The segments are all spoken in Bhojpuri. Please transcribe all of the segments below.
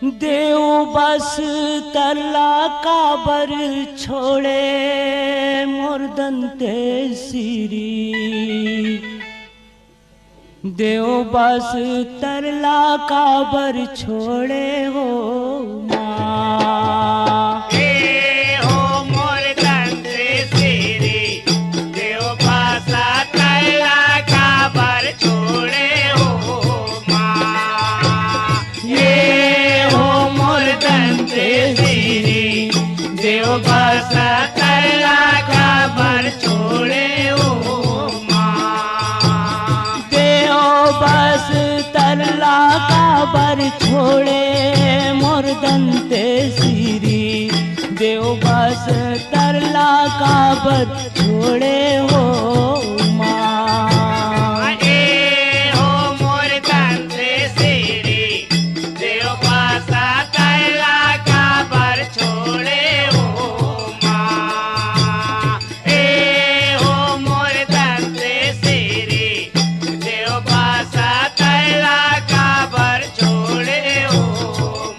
देव बस तरला काबर छोड़े मोर दंते सिरी। देव बस तरला काबर छोड़े हो माँ। हो मोर दंते सिरी, देव बस तरला काबर छोड़े हो माँ। हो मोर दंते सिरी, देव बस तरला काबर छोड़े हो माँ। देव बस तरला काबर छोड़े मोर दंते सिरी। देव बस तरला काबर छोड़े हो माँ। हो मोर दंते सिरी, देव बस तरला काबर छोड़े हो माँ। हो मोर दंते सिरी, देव बस तरला काबर छोड़े हो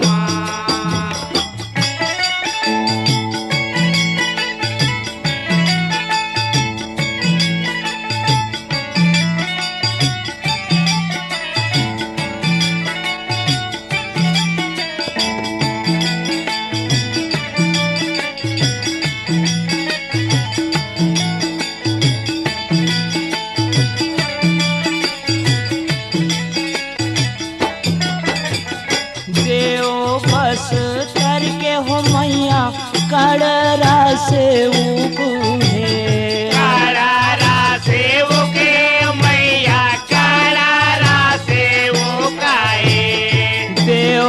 माँ। देव बस तर के हो मैया कड़रा से उगुहे। करारा सेवके मैया करारा सेवकाए। देव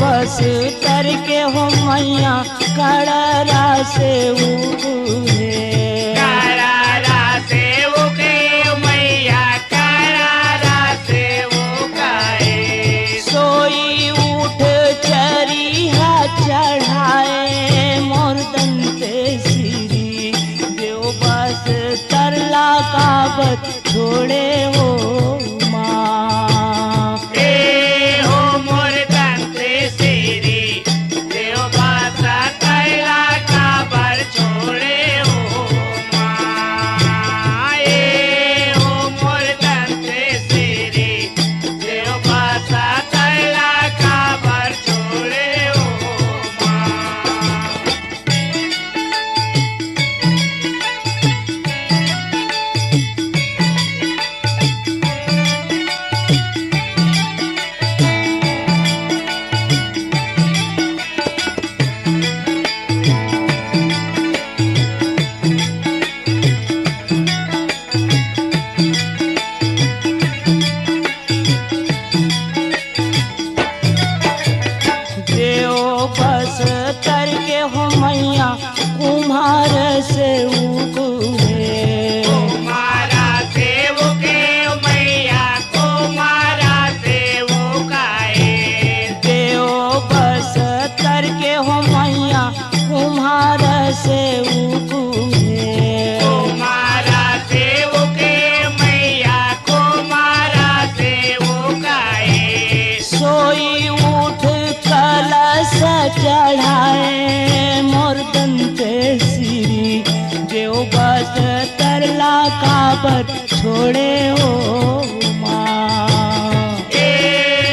बस तर के हो मैया कड़रा से उगुहे। करारा सेवके मैया करारा सेवकाए। सोई उठ चरिया चढ़ाए मोर दंते सिरी। देव बस तरला काबर छोड़े हो माँ। हो मोर दंते सिरी, देव बस तरला काबर छोड़े हो माँ। हो मोर दंते सिरी, देव बस तरला काबर छोड़े हो माँ। देव बस तर के हो मैया कुम्हार से उगुहे। कुमारा सेवके मैया कुमारा सेवकाए। देव बस तर के हो मैया कुम्हार से उगुहे। कुमारा सेवके मैया कुमारा सेवकाए। सोई उठ कलश चढ़ाए मोर दंते सिरी। देव बस तरला काबर छोड़े हो माँ।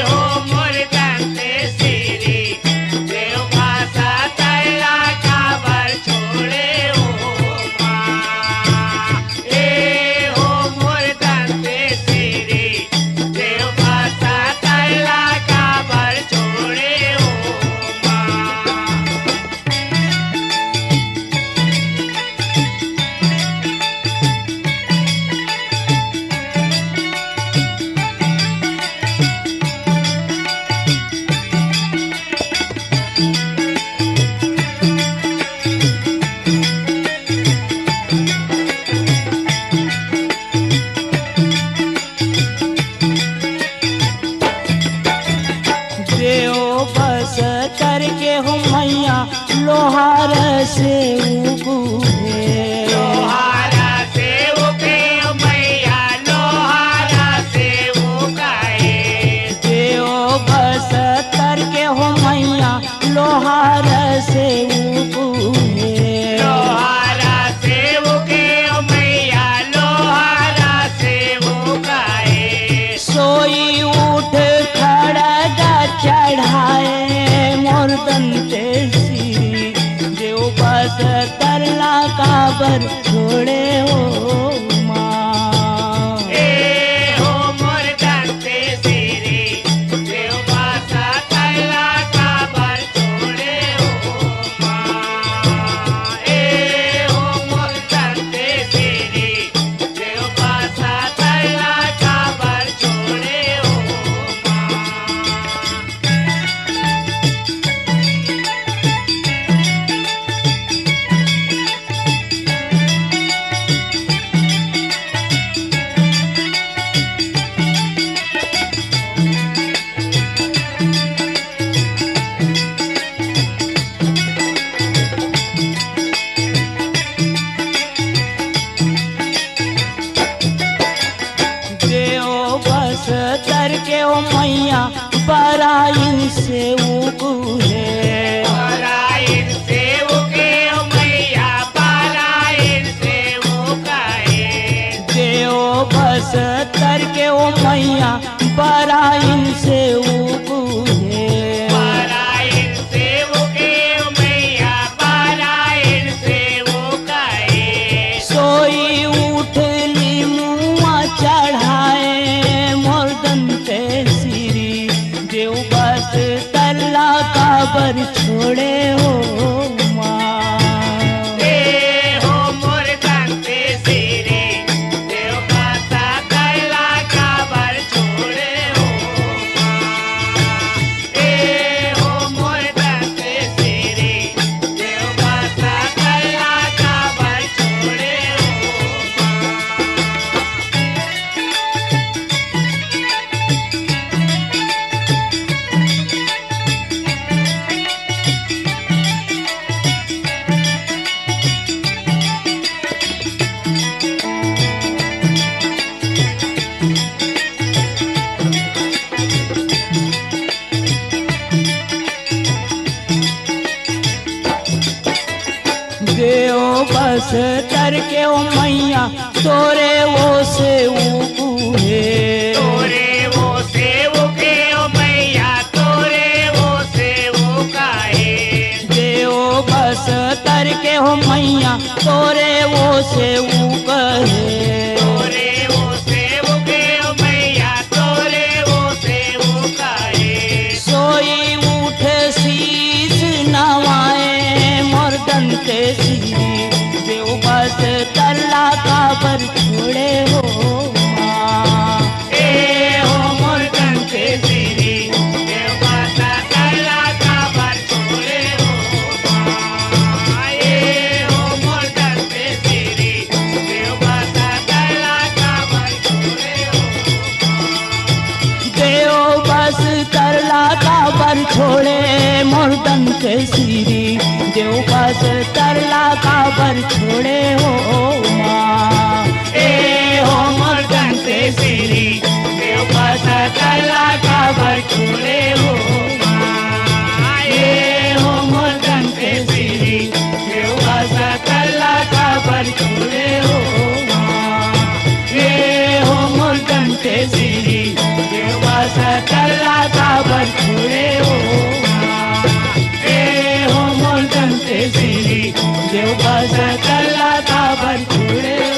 हो मोर दंते सिरी, देव बस तरला काबर छोड़े हो माँ। हो मोर दंते सिरी, देव बस तरला काबर छोड़े हो माँ। देव बस तर के हो मैया लोहार से उगुहे। लोहारा सेवके मैया लोहारा सेवकाए। देव बस तर के हो मैया लोहार से उबुहे लोहारा सेवके ओ मैया लोहारा सेवकाए सोई उठ खड़ग चढ़ाए मोर दंते सिरी देव बस तरला काबर छोड़े हो माँ ए हो मोर दंते सिरी देव बासा तैला काबर छोड़े हो माँ ए हो मोर दंते सिरी देव बासा तैला काबर छोड़े हो माँ देव बस तर के ओ मैया बराइन से उबुहे पारायण सेवके ओ मैया पारायण सेवकाए देव बस तर के ओ मैया बराइन से उबुहे पारायण सेवके ओ मैया पारायण सेवकाए सोई उठली मुआ चढ़ाए मोर दंते सिरी देव बस तरला काबर छोड़े हो माँ ए हो मोर दंते सिरी देव बासा तैला काबर छोड़े हो माँ ए हो मोर दंते सिरी देव बासा तैला काबर छोड़े हो माँ देव बस तर के ओ मैया तोरे वो से उबुहे तोरे वो सेवके ओ मैया तोरे वो सेवकाए देव बस तर के हो मैया तोरे वो से उबहे तोरे वो सेवके ओ मैया तोरे वो सेवकाए सोई उठ शीस नवाए मोर दंते सिरी देव बस तरला काबर छोड़े हो माँ ए हो मोर दंते सिरी देव बासा तैला काबर छोड़े हो माँ ए हो मोर दंते सिरी देव बासा तैला काबर छोड़े हो देव बस तरला काबर छोड़े मोर दंते सिरी देव बस तरला काबर छोड़े हो माँ ए हो मोर दंते सिरी देव बासा तैला काबर छोड़े हो माँ ए हो मोर दंते सिरी देव बासा तैला काबर छोड़े हो माँ ए हो मोर दंते सिरी देव बासा तैला काबर छोड़े हो माँ ए हो मोर दंते सिरी देव बासा तैला काबर छोड़े हो